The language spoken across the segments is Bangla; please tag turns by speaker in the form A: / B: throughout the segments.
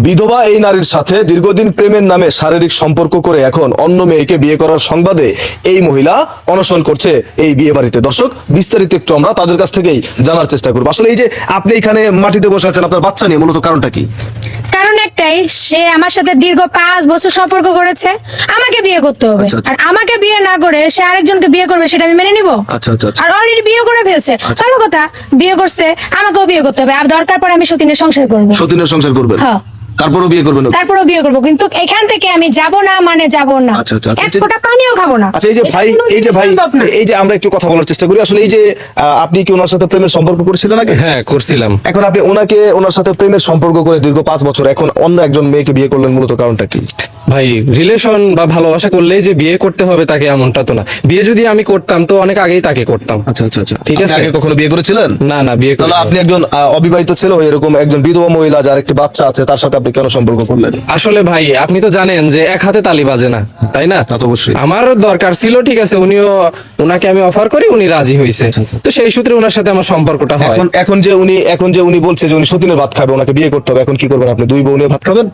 A: বিধবা এই নারীর সাথে দীর্ঘদিন প্রেমের নামে শারীরিক সম্পর্ক করে এখন অন্য মেয়েকে বিয়ে করার সংবাদে এই মহিলা অনশন করছে এই বিয়ে বাড়িতে। দর্শক, বিস্তারিত একটু আমরা তাদের কাছ থেকেই জানার চেষ্টা করবো। আসলে এই যে আপনি এখানে মাটিতে বসে আছেন আপনার বাচ্চা নিয়ে, মূলত কারণটা কি?
B: কারণ একটাই, সে আমার সাথে দীর্ঘ 5 বছর সম্পর্ক করেছে, আমাকে বিয়ে করতে হবে। আর আমাকে বিয়ে না করে সে আরেকজনকে বিয়ে করবে, সেটা আমি মেনে নিব?
A: আচ্ছা আচ্ছা আচ্ছা।
B: আর অলরেডি বিয়ে করে ফেলছে, ভালো কথা, বিয়ে করছে, আমাকেও বিয়ে করতে হবে। আর দরকার পড়ে আমি সতীনের সংসার করবো।
A: সতীনের সংসার করবেন?
B: হ্যাঁ।
A: তারপরও বিয়ে করবেন?
B: তারপরও বিয়ে করবো, কিন্তু এখান থেকে আমি যাব না, মানে যাব না।
A: আচ্ছা আচ্ছা।
B: এক ফোঁটা পানিও খাবো না।
A: আচ্ছা, এই যে ভাই, এই যে আমরা একটু কথা বলার চেষ্টা করি। আসলে এই যে আপনি কি ওনার সাথে প্রেমের সম্পর্ক করেছিলেন আগে?
C: হ্যাঁ, করছিলাম।
A: এখন আপনি ওনার সাথে প্রেমের সম্পর্ক করে দীর্ঘ 5 বছর এখন অন্য একজন মেয়েকে বিয়ে করলেন, মূলত কারণটা কি?
C: ভাই, রিলেশন বা ভালোবাসা করলেই যে বিয়ে করতে হবে তাকে, এমনটা তো না। বিয়ে যদি আমি করতাম তো অনেক আগেই তাকে করতাম।
A: আচ্ছা আচ্ছা আচ্ছা।
C: ঠিক আছে।
A: আগে কখনো বিয়ে করেছিলেন?
C: না না, বিয়ে
A: তাহলে
C: করিনি।
A: আপনি একজন অবিবাহিত ছেলে হয়ে এরকম একজন বিধবা মহিলা যার একটি বাচ্চা আছে তার সাথে আপনি কেন সম্পর্ক করলেন?
C: আসলে ভাই, আপনি তো জানেন যে এক হাতে তালি বাজে না, তাই না?
A: তা তো অবশ্যই।
C: আমার দরকার ছিল, ঠিক আছে, ওনাকে আমি অফার করি, উনি রাজি হয়েছে, তো সেই সূত্রে ওনার সাথে আমার সম্পর্কটা হয়।
A: এখন যে উনি বলছে যে উনি সতীনের ভাত খাবে, ওনাকে বিয়ে করতে হবে, এখন কি করবেন আপনি? 2 বউ নিয়ে ভাত খাবেন?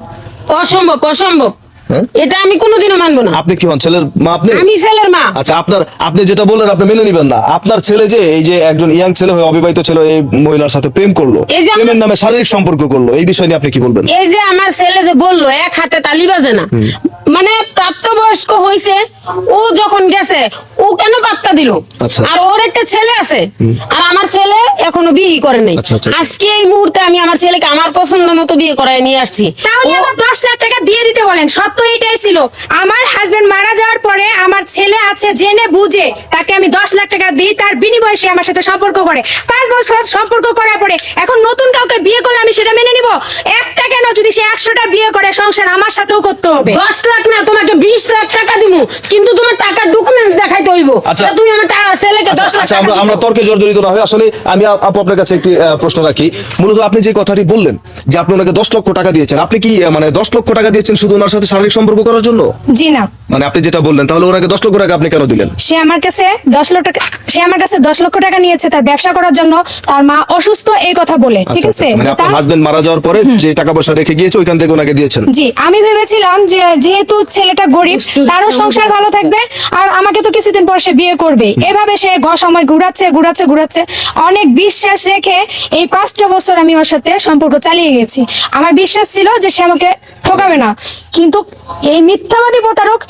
D: অসম্ভব, অসম্ভব।
A: হ্যাঁ?
D: এটা আমি কোনোদিনও মানবো না।
A: আপনি কি হন, ছেলের মা আপনি?
D: আমি ছেলের মা।
A: আচ্ছা, আপনি যেটা বললেন আপনি মেনে নিবেন না। আপনার ছেলে যে এই যে একজন ইয়াং ছেলে হয়ে অবিবাহিত ছেলে এই মহিলার সাথে প্রেম করলো,
D: এই যে
A: প্রেমের নামে শারীরিক সম্পর্ক করলো, এই বিষয় নিয়ে আপনি কি বলবেন?
D: এই যে আমার ছেলে যে বললো এক হাতে তালি বাজে না, মানে প্রাপ্তবয়স্ক হয়েছে, ও যখন গেছে ও কেন পাত্তা দিল?
A: আচ্ছা।
D: আর ওর একটা ছেলে আছে, আর আমার ছেলে এখনো বিয়ে করে নাই।
A: আচ্ছা, আচ্ছা।
D: আজকে এই মুহূর্তে আমি আমার ছেলেকে আমার পছন্দ মতো বিয়ে করায় নিয়ে আসছি।
B: তাহলে আমার 10 লাখ টাকা দিয়ে দিতে বলেন। সত্য এটাই ছিল, আমার হাজবেন্ড মারা যাওয়ার পরে আমার ছেলে আছে জেনে বুঝে তাকে আমি 10 লাখ টাকা দিই, তার বিনিময়ে সে আমার সাথে সম্পর্ক করে। 5 বছর সম্পর্ক করার পরে এখন নতুন কাউকে বিয়ে করলে আমি সেটা মেনে নিব? একটা কেন, যদি সে 100টা বিয়ে করে সংসার আমার সাথেও করতে হবে।
D: 10 লাখ না, তোমাকে 20 লাখ টাকা দিব, কিন্তু তোমার টাকার ডকুমেন্টস দেখাইতে হইব।
A: আচ্ছা।
D: তুমি আমার ছেলেকে 10 লাখ
A: আচ্ছা,
D: টাকা
A: আমরা
D: দিছো।
A: তর্কে জর্জরিত না হয়ে আসলে আমি আপু আপনার কাছে একটি প্রশ্ন রাখি। মূলত আপনি যে কথাটি বললেন যে আপনি ওনাকে 10 লক্ষ টাকা দিয়েছেন, আপনি কি মানে 10 লক্ষ টাকা দিয়েছেন শুধু ওনার সাথে শারীরিক সম্পর্ক করার জন্য?
B: জি না।
A: মানে আপনি যেটা বললেন, তাহলে ওনাকে 10 লক্ষ টাকা আপনি কেন দিলেন?
B: সে আমার কাছে 10 লক্ষ টাকা নিয়েছে তার ব্যবসা করার জন্য, তার মা অসুস্থ এই কথা বলে, ঠিক
A: আচ্ছা,
B: আছে?
A: মানে আপনার হাজবেন্ড মারা যাওয়ার পরে যে টাকা পয়সা রেখে গিয়েছে ওইখান থেকে ওনাকে দিয়েছেন?
B: জি, আমি ভেবেছিলাম যে যেহেতু ছেলেটা গরিব, তারও সংসার ভালো থাকবে, আর আমাকে তো কিছুদিন পর সে বিয়ে করবে। এভাবে সে সময় ঘুরাচ্ছে। অনেক বিশ্বাস রেখে এই 5টা বছর আমি ওর সাথে সম্পর্ক চালিয়ে গেছি। আমার বিশ্বাস ছিল যে সে আমাকে ঠকাবে না, কিন্তু এই মিথ্যাবাদী প্রতারক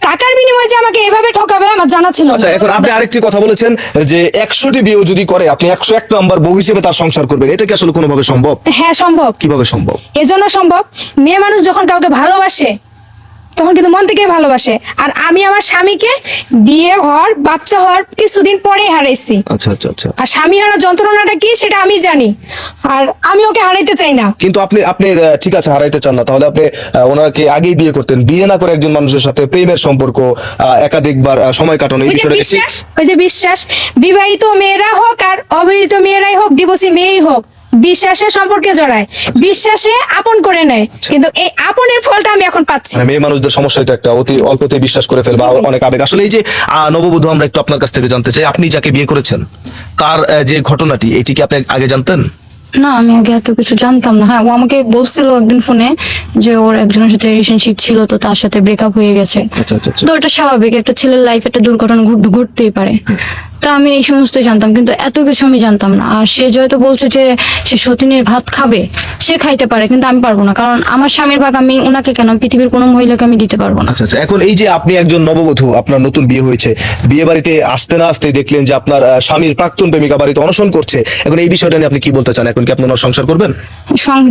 B: টাকার বিনিময়ে যে আমাকে এভাবে ঠকাবে আমার জানা ছিল না।
A: আচ্ছা, এখন আপনি আরেকটি কথা বলেছেন যে 100টি বিয়ে যদি করে আপনি 101 নাম্বার বউ হিসেবে তার সংসার করবেন। এটা কি আসলে কোনোভাবে সম্ভব?
B: হ্যাঁ, সম্ভব।
A: কিভাবে সম্ভব?
B: এজন্য সম্ভব, মেয়ে মানুষ যখন কাউকে ভালোবাসে তখন কিন্তু মন থেকে ভালোবাসে। আর আমি আমার স্বামীকে বিয়ে হওয়ার, বাচ্চা হওয়ার কিছুদিন পরে হারাইছি।
A: আচ্ছা আচ্ছা আচ্ছা।
B: আর স্বামী হারা যন্ত্রণাটা কি সেটা আমি জানি, আর আমি ওকে হারাইতে চাই না।
A: কিন্তু আপনি ঠিক আছে, হারাইতে চান না, তাহলে আপনি ওনাকে আগেই বিয়ে করতেন। বিয়ে না করে একজন মানুষের সাথে প্রেমের সম্পর্ক, একাধিকবার সময় কাটানো, এই
B: ওই যে
A: বিষয়টা
B: বিশ্বাস, বিবাহিত মেয়েরা হোক আর অবিবাহিত মেয়েরাই হোক, ডিভোর্সি মেয়েই হোক, বিশ্বাসে সম্পর্কে জড়ায়, বিশ্বাসে আপন করে নেয়, কিন্তু এই আপনের ফলটা আমি এখন পাচ্ছি।
A: মানে মেয়ে মানুষদের সমস্যা এটা একটা, অতি অল্পতে বিশ্বাস করে ফেলবা, অনেক আবেগ। আসলে এই যে নববধূ, আমরা একটু আপনার কাছ থেকে জানতে চাই, আপনি যাকে বিয়ে করেছেন তার যে ঘটনাটি, এটি কি আপনি আগে জানতেন?
E: না, আমি আগে এত কিছু জানতাম না। হ্যাঁ, ও আমাকে বলছিল একদিন ফোনে যে ওর একজনের সাথে রিলেশনশিপ ছিল, তো তার সাথে ব্রেকআপ হয়ে গেছে।
A: আচ্ছা আচ্ছা আচ্ছা।
E: তো এটা স্বাভাবিক, একটা ছেলের লাইফে একটা দুর্ঘটনা ঘটতেই পারে। তা আমি এই সমস্ত জানতাম, কিন্তু এত কিছু আমি জানতাম না। আর সে যেহেতু বলছে যে সে সতীনের ভাত খাবে, সে খাইতে পারে, কিন্তু আমি পারবো না, কারণ আমার স্বামীর ভাগ আমি ওনাকে কেন, পৃথিবীর কোনো মহিলাকে আমি দিতে পারবো না।
A: আচ্ছা আচ্ছা। এখন এই যে আপনি একজন নববধূ, আপনার নতুন বিয়ে হয়েছে, বিয়ে বাড়িতে আসতে না আসতে দেখলেন যে আপনার স্বামীর প্রাক্তন প্রেমিকা বাড়িতে অনশন করছে, এখন এই বিষয়টা নিয়ে আপনি কি বলতে চান? এখন কি আপনি ওনার সংসার করবেন?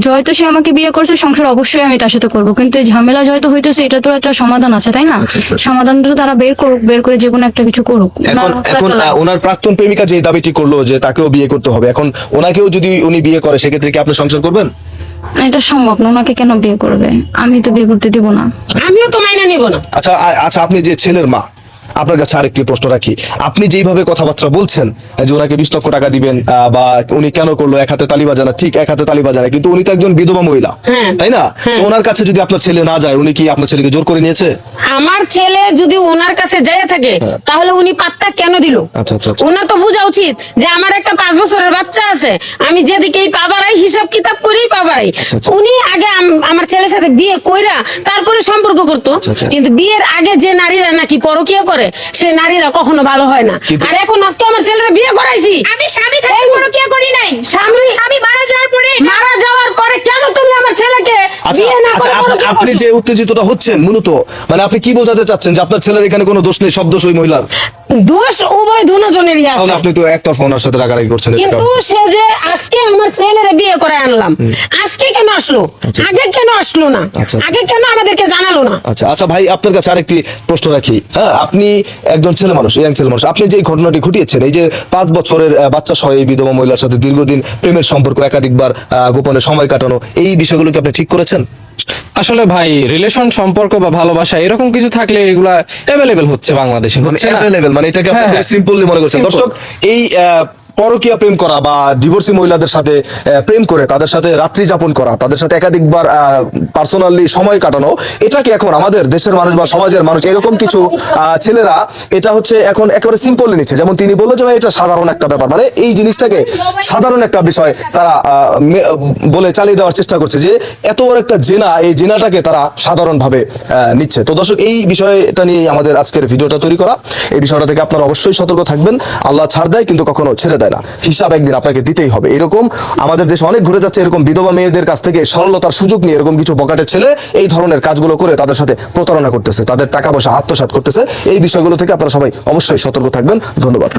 E: যেহেতু সে আমাকে বিয়ে করছে, সংসার অবশ্যই আমি তার সাথে করবো, কিন্তু এই ঝামেলা যেহেতু হইতেছে, এটা তো একটা সমাধান আছে, তাই না? সমাধানটা তারা বের করে যে কোনো একটা কিছু করুক।
A: এখন ওনার প্রাক্তন প্রেমিকা যে দাবিটি করলো যে তাকেও বিয়ে করতে হবে, এখন ওনাকেও যদি উনি বিয়ে করে সেক্ষেত্রে কি আপনি সংসার করবেন?
E: এটা সম্ভব না, ওনাকে কেন বিয়ে করবে? আমি তো বিয়ে করতে দিব না।
D: আমিও তো মাইনা নিব না।
A: আচ্ছা আচ্ছা, আপনি যে ছেলের মা, আপনার কাছে আরেকটি প্রশ্ন রাখি। আপনি যেইভাবে কথাবার্তা বলছেন যে ওনাকে 20 লক্ষ টাকা দিবেন, বা উনি কেন করলো, এক হাতে তালি বাজানা, ঠিক এক হাতে তালি বাজানা, কিন্তু উনি তো একজন বিধবা মহিলা, তাই না? তো ওনার কাছে যদি আপনার ছেলে না যায়, উনি কি আপনার ছেলেকে জোর করে নিয়েছে?
D: আমার ছেলে যদি ওনার কাছে যায় থাকে, তাহলে উনি পাত্তা কেন দিল?
A: আচ্ছা আচ্ছা আচ্ছা।
D: ওনার তো বোঝা উচিত যে আমার একটা 5 বছরের বাচ্চা আছে, আমি যেদিকেই পাবারাই হিসাব কিতাব করেই পাবারাই।
A: আচ্ছা, আচ্ছা।
D: উনি আগে আমার ছেলের সাথে বিয়ে কইরা তারপরে সম্পর্ক করতো।
A: আচ্ছা।
D: কিন্তু বিয়ের আগে যে নারীরা নাকি পরকীয়া করে সে নারীরা কখনো ভালো হয় না।
A: কিন্তু-
D: আর এখন আজকে আমার ছেলেরা বিয়ে করাইছি,
B: আমি স্বামী থাকতে পরকীয়া করি নাই, স্বামী মারা যাওয়ার পরে
D: মারা যাওয়ার পরে কেন তুমি আমার ছেলেকে
A: আচ্ছা,
D: বিয়ে না করে
A: আচ্ছা,
D: পরকীয়া
A: আপনি
D: করছো?
A: যে উত্তেজিতটা হচ্ছেন মূলত মানে আপনি কি বোঝাতে চাচ্ছেন যে আপনার ছেলের এখানে কোনো দোষ নেই, সব দোষ ওই মহিলার?
D: দোষ উভয় দুজনেরই
A: তাহলে
D: আছে।
A: আপনি তো একতরফা ওনার সাথে রাগারাগি করছেন।
D: কিন্তু সে যে আজকে আমার ছেলেরে বিয়ে করে আনলাম, আজকে কেন আসলো, আগে কেন আসলো না,
A: আচ্ছা।
D: আগে কেন আমাদেরকে জানালো না?
A: আচ্ছা আচ্ছা ভাই, আপনার কাছে আরেকটি প্রশ্ন রাখি। হ্যাঁ, আপনি একজন ছেলে মানুষ, ইয়াং ছেলে মানুষ, আপনি যে এই ঘটনাটি ঘটিয়েছেন, এই যে 5 বছরের বাচ্চা সহ এই বিধবা মহিলার সাথে দীর্ঘদিন প্রেমের সম্পর্ক, একাধিকবার গোপনে সময় কাটানো, এই বিষয়গুলোকে আপনি ঠিক করেছেন?
C: আসলে ভাই রিলেশন সম্পর্ক বা ভালোবাসা এরকম কিছু থাকলে এগুলা অ্যাভেলেবেল হচ্ছে বাংলাদেশে,
A: মানে
C: হচ্ছে না?
A: available, মানে এটাকে আপনি
C: হ্যাঁ,
A: সিম্পলি মনে করছেন।
C: simple।
A: দর্শক, এই পরকীয়া প্রেম করা বা ডিভোর্সি মহিলাদের সাথে প্রেম করে তাদের সাথে রাত্রি যাপন করা, তাদের সাথে একাধিকবার পার্সোনালি সময় কাটানো, এটাকে এখন আমাদের দেশের মানুষ বা সমাজের মানুষ এরকম কিছু ছেলেরা এটা হচ্ছে এখন একেবারে সিম্পলি নিচ্ছে। যেমন তিনি বললো যে ভাই এটা সাধারণ একটা ব্যাপার, মানে এই জিনিসটাকে সাধারণ একটা বিষয় তারা বলে চালিয়ে দেওয়ার চেষ্টা করছে যে এত বড় একটা জেনা, এই জেনাটাকে তারা সাধারণভাবে নিচ্ছে। তো দর্শক, এই বিষয়টা নিয়ে আমাদের আজকের ভিডিওটা তৈরি করা। এই বিষয়টা থেকে আপনারা অবশ্যই সতর্ক থাকবেন। আল্লাহ ছাড় দেয় কিন্তু কখনো ছেড়ে দেয় না, হিসাব একদিন আপনাকে দিতেই হবে। এরকম আমাদের দেশে অনেক ঘুরে যাচ্ছে এরকম বিধবা মেয়েদের কাছ থেকে সরলতার সুযোগ নিয়ে এরকম কিছু বকাটে ছেলে এই ধরনের কাজগুলো করে তাদের সাথে প্রতারণা করতেছে, তাদের টাকা পয়সা আত্মসাৎ করতেছে। এই বিষয়গুলো থেকে আপনারা সবাই অবশ্যই সতর্ক থাকবেন। ধন্যবাদ।